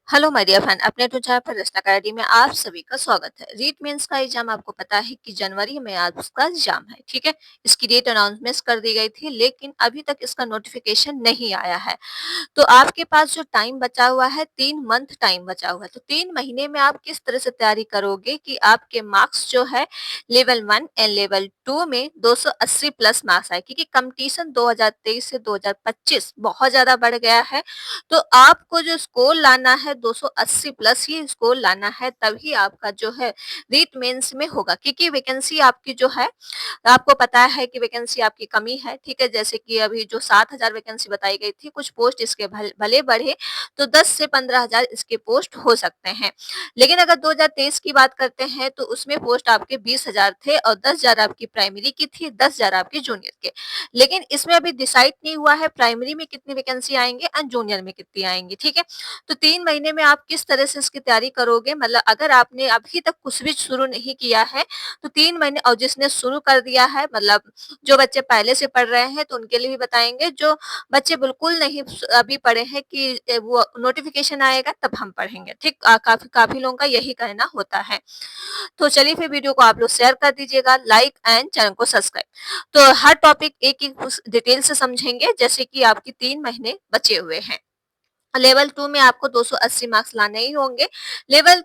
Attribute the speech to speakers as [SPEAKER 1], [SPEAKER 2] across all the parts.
[SPEAKER 1] Hello my dear friend, अपने Twitter पर रस्ता अकेडमी में आप सभी का स्वागत है। रीट मेंस का एग्जाम आपको पता है कि जनवरी में आज उसका एग्जाम है, ठीक है। इसकी डेट अनाउंसमेंट कर दी गई थी, लेकिन अभी तक इसका नोटिफिकेशन नहीं आया है। तो आपके पास जो टाइम बचा हुआ है, 3 मंथ टाइम बचा हुआ है, तो 3 महीने में आप किस तरह से तैयारी करोगे कि आपके मार्क्स जो है लेवल 1 एंड लेवल 2 में 280 प्लस मार्क्स आए, क्योंकि कंपटीशन 2023 से 2025 बहुत ज्यादा बढ़ गया है। तो आपको जो स्कोर लाना है 280 प्लस ही स्कोर लाना है, तभी आपका जो है रीट मेंस में होगा, क्योंकि वैकेंसी आपकी जो है, आपको पता है कि वैकेंसी आपकी कमी है, ठीक है। जैसे कि अभी जो 7,000 वैकेंसी बताई गई थी, कुछ पोस्ट इसके भले बढ़े तो 10 से 15,000 इसके पोस्ट हो सकते हैं। लेकिन अगर 2023 की बात करते हैं तो उसमें पोस्ट आपके 20,000 थे और 10,000 आपकी प्राइमरी की थी, 10,000 आपके जूनियर के। लेकिन इसमें अभी डिसाइड नहीं हुआ है प्राइमरी में कितनी वैकेंसी आएंगे और जूनियर में कितनी आएंगी, ठीक है। तो 3 महीने में आप किस तरह से इसकी तैयारी करोगे, मतलब अगर आपने अभी तक कुछ भी शुरू नहीं किया है तो 3 महीने, और जिसने शुरू कर दिया है, मतलब जो बच्चे पहले से पढ़ रहे हैं तो उनके लिए भी बताएंगे। जो बच्चे बिल्कुल नहीं अभी पढ़े हैं कि वो नोटिफिकेशन आएगा तब हम पढ़ेंगे, ठीक। काफी काफी लोगों का यही कहना होता है। तो चलिए फिर वीडियो को आप लोग शेयर कर दीजिएगा, लाइक एंड चैनल को सब्सक्राइब। तो हर टॉपिक एक एक डिटेल से समझेंगे, जैसे कि आपकी 3 महीने बचे हुए हैं। लेवल 2 में आपको 280 मार्क्स लाने ही होंगे। लेवल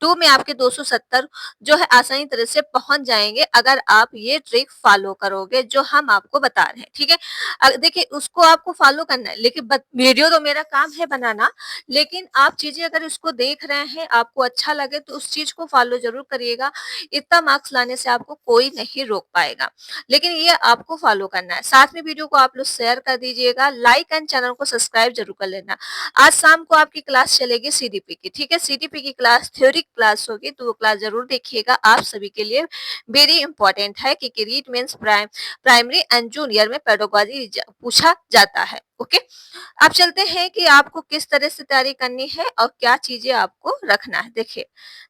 [SPEAKER 1] 2 में आपके 270 जो है आसानी तरह से पहुंच जाएंगे, अगर आप ये ट्रिक फॉलो करोगे जो हम आपको बता रहे हैं, ठीक है। देखिए, उसको आपको फॉलो करना है, लेकिन वीडियो तो मेरा काम है बनाना, लेकिन आप चीजें अगर इसको देख रहे हैं, आपको अच्छा लगे तो उस चीज को फॉलो जरूर करिएगा। इतना मार्क्स लाने से आपको कोई नहीं रोक पाएगा, लेकिन ये आपको फॉलो करना है। साथ में वीडियो को आप लोग शेयर कर दीजिएगा, लाइक एंड चैनल को सब्सक्राइब जरूर कर लेना। आज शाम को आपकी क्लास चलेगी सीडीपी की, ठीक है। सीडीपी की क्लास थ्योरी क्लास होगी, तो वो क्लास जरूर देखिएगा, आप सभी के लिए वेरी इंपॉर्टेंट है, क्योंकि REET means primary and junior में पेडागोजी पूछा जाता है। ओके, अब चलते हैं कि आपको किस तरह से तैयारी करनी है और क्या चीजें आपको रखना है, देखिए,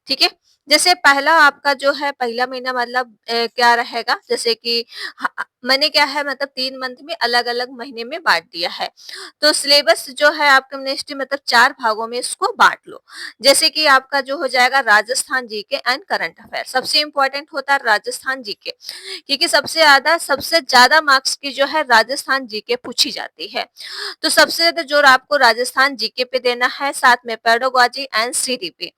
[SPEAKER 1] ठीक है। जैसे पहला आपका जो है पहला महीना, मतलब क्या रहेगा, जैसे कि मैंने क्या है, मतलब 3 मंथ में अलग अलग महीने में बांट दिया है। तो सिलेबस जो है आपका मिनिस्ट्री, मतलब 4 भागों में इसको बांट लो। जैसे कि आपका जो हो जाएगा Rajasthan GK and current affair, सबसे इंपॉर्टेंट होता है राजस्थान जीके, क्योंकि सबसे ज्यादा मार्क्स की जो है राजस्थान जीके पूछी जाती है। तो सबसे ज्यादा जोर आपको राजस्थान जीके पे देना है, साथ में पेडागोजी एंड सीडीपी।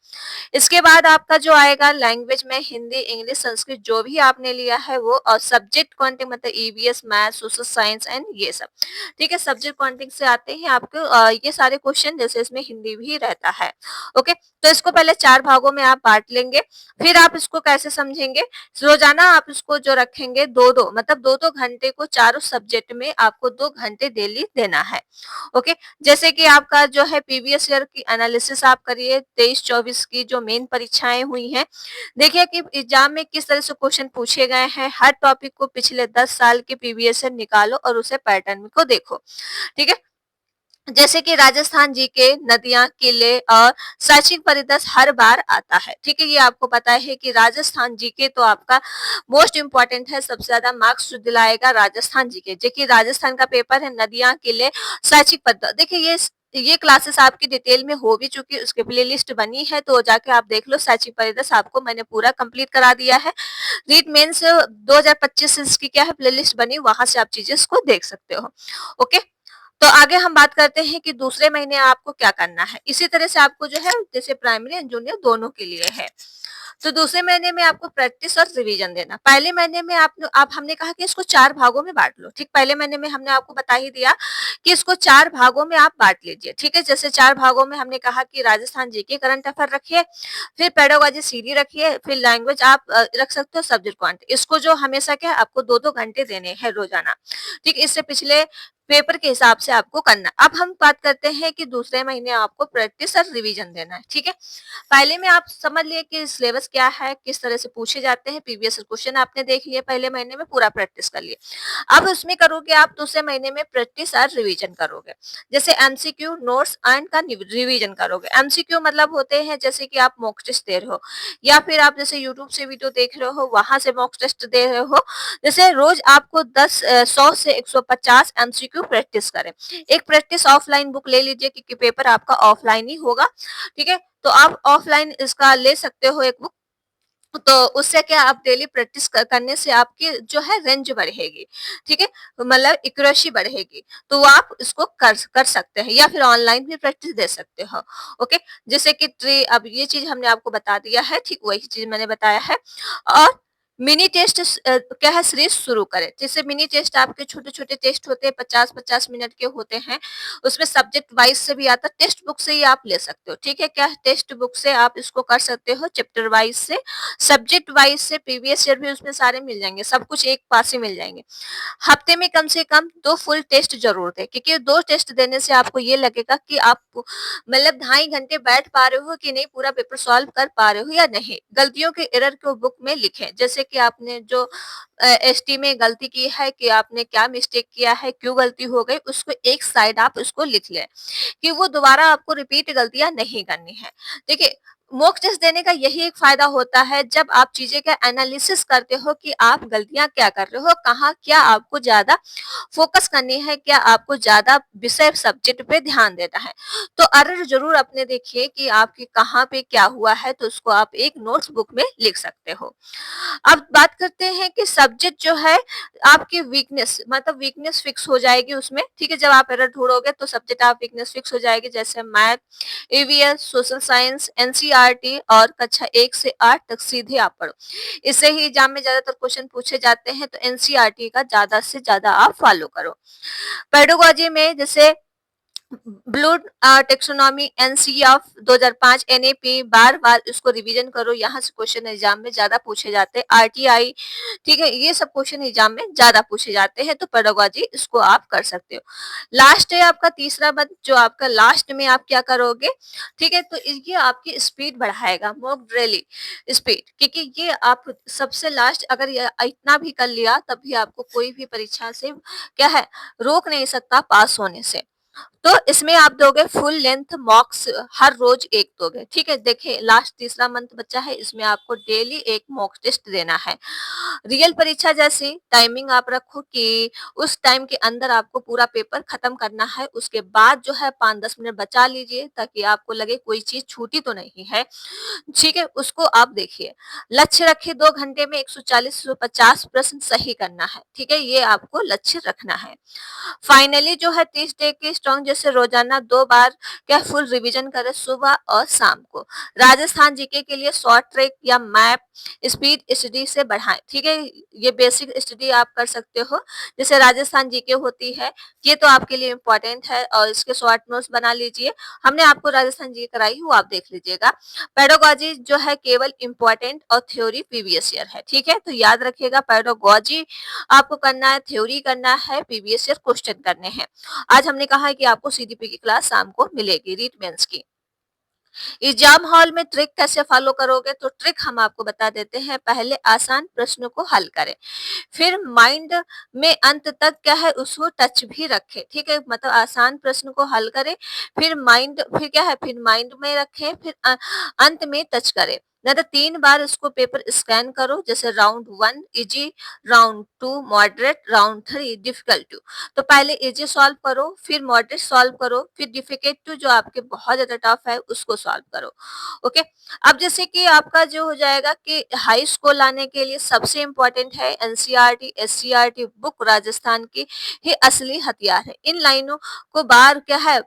[SPEAKER 1] इसके बाद आपका जो आएगा लैंग्वेज में हिंदी, इंग्लिश, संस्कृत जो भी आपने लिया है वो, और सब्जेक्ट कॉन्टिंग मतलब EVS, math, social science and ये सब, ठीक है। सब्जेक्ट कॉन्टिंग से आते हैं आपको ये सारे क्वेश्चन, जैसे इसमें हिंदी भी रहता है। ओके, तो इसको पहले 4 भागों में आप बांट लेंगे। फिर आप इसको कैसे समझेंगे, रोजाना आप इसको जो रखेंगे 2-2, मतलब 2-2 घंटे को चारों सब्जेक्ट में आपको 2 घंटे डेली देना है। ओके, जैसे कि आपका जो है प्रीवियस ईयर की एनालिसिस आप करिए, 23-24 की जो मेन परीक्षाएं हुई हैं, देखिए कि एग्जाम में किस तरह से क्वेश्चन पूछे गए हैं। हर टॉपिक को पिछले 10 साल के प्रीवियस ईयर निकालो और उसे पैटर्न को देखो, ठीक है। जैसे कि राजस्थान जी के नदियां, किले और शैक्षिक परिदृश्य हर बार आता है, ठीक है। ये आपको पता है कि राजस्थान जी के तो आपका मोस्ट इंपॉर्टेंट है, सबसे ज्यादा मार्क्स जो दिलाएगा राजस्थान जी के, जो कि राजस्थान का पेपर है, नदियां, किले, शैक्षिक परिदृश्य। देखिए, ये क्लासेस आपकी डिटेल में हो भी चुकी है, उसके प्ले लिस्ट बनी है, तो जाके आप देख लो। शैक्षिक परिदृश्य आपको मैंने पूरा कंप्लीट करा दिया है। रीट मेंस 2025 इसकी क्या है प्ले लिस्ट बनी, वहां से आप चीजें इसको देख सकते हो। ओके, तो आगे हम बात करते हैं कि दूसरे महीने आपको क्या करना है। इसी तरह से आपको जो है, जैसे प्राइमरी एंड जूनियर दोनों के लिए है, तो दूसरे महीने में आपको प्रैक्टिस और रिवीजन देना। पहले महीने में आप हमने कहा कि इसको 4 भागों में बांट लो, ठीक। पहले महीने में हमने आपको बता ही दिया कि इसको 4 भागों में आप बांट लीजिए, ठीक है। जैसे 4 भागों में हमने कहा कि राजस्थान जीके करंट अफेयर रखिए, फिर पेडागोजी सीडी रखिए, फिर लैंग्वेज आप रख सकते हो, सब्जेक्ट क्वांट। इसको जो हमेशा क्या आपको 2-2 घंटे देने हैं रोजाना, ठीक। इससे पिछले पेपर के हिसाब से आपको करना। अब हम बात करते हैं कि दूसरे महीने आपको प्रैक्टिस और रिवीजन देना है, ठीक है। पहले में आप समझ लिए कि सिलेबस क्या है, किस तरह से पूछे जाते हैं, प्रीवियस क्वेश्चन आपने देख लिए, पहले महीने में पूरा प्रैक्टिस कर लिए। अब उसमें करोगे आप दूसरे महीने में प्रैक्टिस और रिवीजन करोगे, जैसे एमसीक्यू, नोट्स एंड का रिवीजन करोगे। एमसीक्यू मतलब होते हैं जैसे कि आप मॉक टेस्ट दे रहे हो, या फिर आप जैसे यूट्यूब से वीडियो देख रहे हो, वहां से मॉक टेस्ट दे रहे हो। जैसे रोज आपको 100 से 150 एमसीक्यू टू प्रैक्टिस करें। एक प्रैक्टिस ऑफलाइन बुक ले लीजिए क्योंकि पेपर आपका ऑफलाइन ही होगा, ठीक है? तो आप ऑफलाइन इसका ले सकते हो एक बुक। तो उससे क्या आप डेली प्रैक्टिस करने से आपकी जो है रेंज बढ़ेगी, ठीक है? मतलब एक्यूरेसी बढ़ेगी, तो आप इसको कर कर सकते हैं या फिर ऑनलाइन भी प्रैक्टिस दे सकते हो। ओके, जैसे कि ट्री, अब ये चीज हमने आपको बता दिया है, ठीक वही चीज मैंने बताया है। और मिनी टेस्ट क्या है, सीरीज शुरू करें। जैसे मिनी टेस्ट आपके छोटे छोटे टेस्ट होते हैं, 50-50 मिनट के होते हैं। उसमें सब्जेक्ट वाइज से भी आता है, टेक्स्ट बुक से ही आप ले सकते हो, ठीक है? क्या टेक्स्ट बुक से आप इसको कर सकते हो, चैप्टर वाइज से, सब्जेक्ट वाइज से, प्रीवियस ईयर भी उसमें सारे मिल जाएंगे, सब कुछ एक पास ही मिल जाएंगे। हफ्ते में कम से कम 2 फुल टेस्ट ज़रूर दें, क्योंकि 2 टेस्ट देने से आपको ये लगेगा कि आप मतलब ढाई घंटे बैठ पा रहे हो कि नहीं, पूरा पेपर सॉल्व कर पा रहे हो या नहीं। गलतियों के एरर को बुक में लिखें, जैसे कि आपने जो एसटी में गलती की है कि आपने क्या मिस्टेक किया है, क्यों गलती हो गई, उसको एक साइड आप उसको लिख लें कि वो दोबारा आपको रिपीट गलतियाँ नहीं करनी है। देखिए, मॉक टेस्ट देने का यही एक फायदा होता है, जब आप चीजें का एनालिसिस करते हो कि आप गलतियां क्या कर रहे हो, कहाँ क्या आपको ज्यादा फोकस करनी है, क्या आपको ज्यादा विषय सब्जेक्ट पे ध्यान देना है। तो एरर जरूर अपने देखिए कि आपके कहाँ पे क्या हुआ है, तो उसको आप एक नोट्स बुक में लिख सकते हो। अब बात करते हैं कि सब्जेक्ट जो है आपकी वीकनेस, मतलब वीकनेस फिक्स हो जाएगी उसमें, ठीक है? जब आप एरर ढूंढोगे तो सब्जेक्ट आप वीकनेस फिक्स हो जाएगी, जैसे math, EVS, social science, NCERT और कक्षा 1 से 8 तक सीधे आप पढ़ो। इससे ही एग्जाम में ज्यादातर क्वेश्चन पूछे जाते हैं, तो एनसीईआरटी का ज्यादा से ज्यादा आप फॉलो करो। पेडागोजी में जैसे blue taxonomy NC of 2005 NAP, बार बार इसको रिवीजन करो, यहाँ से क्वेश्चन एग्जाम में ज्यादा पूछे जाते हैं। आरटीआई, ठीक है, ये सब क्वेश्चन एग्जाम में ज्यादा पूछे जाते हैं, तो पेडागोजी इसको आप कर सकते हो। लास्ट है आपका तीसरा बंद, जो आपका लास्ट में आप क्या करोगे, ठीक है? तो ये आपकी स्पीड बढ़ाएगा, मॉक ड्रिल स्पीड, क्योंकि ये आप सबसे लास्ट अगर ये इतना भी कर लिया, तब भी आपको कोई भी परीक्षा से क्या है, रोक नहीं सकता पास होने से। तो इसमें आप दोगे फुल लेंथ मॉक्स, हर रोज एक दोगे, ठीक है? देखिए, लास्ट तीसरा मंथ बच्चा है, इसमें आपको डेली एक मॉक टेस्ट देना है। रियल परीक्षा जैसी टाइमिंग आप रखो कि उस टाइम के अंदर आपको पूरा पेपर खत्म करना है, उसके बाद जो है 5-10 मिनट बचा लीजिए, ताकि आपको लगे कोई चीज छूटी तो नहीं है, ठीक है? उसको आप देखिए। लक्ष्य रखिए 2 घंटे में 140 से 50 प्रश्न सही करना है, ठीक है? ये आपको लक्ष्य रखना है। फाइनली जो है 30 डे की स्ट्रॉन्ग, जैसे रोजाना 2 बार क्या फुल रिवीजन करें, सुबह और शाम को। राजस्थान जीके के लिए शॉर्ट ट्रिक या मैप स्पीड स्टडी से बढ़ाएं, ठीक है? ये बेसिक स्टडी आप कर सकते हो, जैसे राजस्थान जीके होती है, ये तो आपके लिए इम्पोर्टेंट है, और इसके शॉर्ट नोट्स बना लीजिए। हमने आपको राजस्थान जीके कराई हूँ, आप देख लीजिएगा। पेडागोजी जो है केवल इम्पोर्टेंट और थ्योरी प्रीवियस ईयर है, ठीक है? तो याद रखिएगा, पेडागोजी आपको करना है, थ्योरी करना है, प्रीवियस ईयर क्वेश्चन करने हैं। आज हमने कहा है कि आपको सीडीपी की क्लास शाम को मिलेगी, रीट मेंस की। एग्जाम हॉल में ट्रिक कैसे फॉलो करोगे, तो ट्रिक हम आपको बता देते हैं। पहले आसान प्रश्नों को हल करें, फिर माइंड में अंत तक क्या है, उसको टच भी रखें, ठीक है? मतलब आसान प्रश्न को हल करें, फिर क्या है, फिर माइंड में रखें, फिर अंत में टच करें। नहीं तो 3 बार इसको पेपर स्कैन करो, जैसे round 1 easy, round 2 moderate, round 3 difficult. तो पहले इजी सॉल्व करो, फिर मॉडरेट सॉल्व करो, फिर डिफिकल्ट जो आपके बहुत ज्यादा टफ है उसको सॉल्व करो। ओके, अब जैसे कि आपका जो हो जाएगा कि हाई स्कोर लाने के लिए सबसे इम्पोर्टेंट है एनसीईआरटी, एससीईआरटी बुक, राजस्थान की ही असली हथियार है। इन लाइनों को बार क्या है,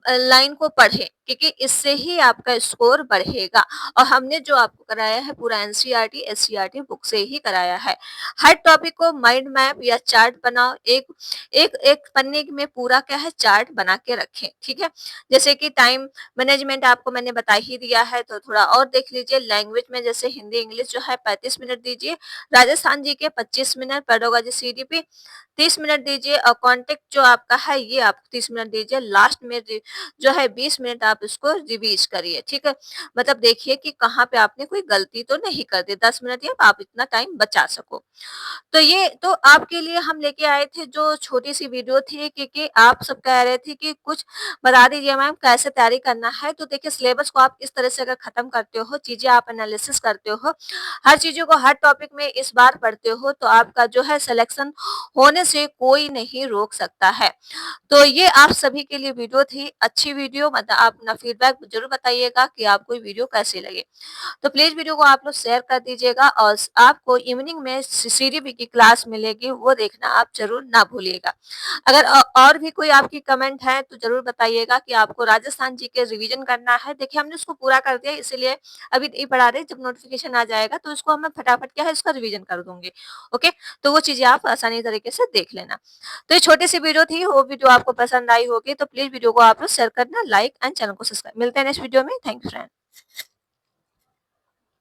[SPEAKER 1] लाइन को पढ़े, क्योंकि इससे ही आपका स्कोर बढ़ेगा। और हमने जो आपको कराया है पूरा एनसीईआरटी, एससीईआरटी बुक से ही कराया है। हर टॉपिक को माइंड मैप या चार्ट बनाओ, एक एक एक पन्ने में पूरा क्या है, चार्ट बना के रखें, ठीक है? जैसे कि टाइम मैनेजमेंट आपको मैंने बता ही दिया है, तो थोड़ा और देख लीजिए। लैंग्वेज में जैसे हिंदी इंग्लिश जो है 35 मिनट दीजिए, राजस्थान जी के 25 मिनट, पेडागोजी सीडीपी 30 मिनट दीजिए, और कॉन्टेक्ट जो आपका है ये आप 30 मिनट दीजिए। लास्ट में जो है 20 मिनट आप इसको रिवीज करिए, ठीक है? मतलब देखिए कि कहाँ पे आपने कोई गलती तो नहीं कर दी, 10 मिनट या आप इतना टाइम बचा सको। तो ये तो आपके लिए हम लेके आए थे जो छोटी सी वीडियो थी, क्योंकि आप सब कह रहे थे कि कुछ बता दीजिए मैम कैसे तैयारी करना है। तो देखिए, सिलेबस को आप इस तरह से अगर खत्म करते हो, चीजें आप एनालिसिस करते हो, हर चीजों को हर टॉपिक में इस बार पढ़ते हो, तो आपका जो है सिलेक्शन होने से कोई नहीं रोक सकता है। तो ये आप सभी के लिए वीडियो थी, अच्छी वीडियो मतलब आप अपना फीडबैक ज़रूर बताइएगा कि आपको ये वीडियो कैसी लगी। तो प्लीज़ वीडियो को आप लोग शेयर कर दीजिएगा और आपको इवनिंग में सीडीपी की क्लास मिलेगी, वो देखना आप ज़रूर ना भूलिएगा। अगर और भी कोई आपकी कमेंट है तो ज़रूर बताइएगा कि आपको राजस्थान जी के रिवीजन करना है। देखिए हमने उसको पूरा कर दिया इसीलिए अभी नहीं पढ़ा रहे, जब नोटिफिकेशन आ जाएगा तो उसको मैं फटाफट क्या है इसका रिवीजन कर दूँगी। ओके? तो वो चीज़ें आप आसानी तरीके से देख लेना। तो ये छोटी-सी वीडियो थी, होप वीडियो आपको पसंद आई होगी, तो प्लीज़ वीडियो को आप लोग शेयर करना, लाइक एंड चैनल को सब्सक्राइब। मिलते हैं नेक्स्ट वीडियो में। Thank you friend.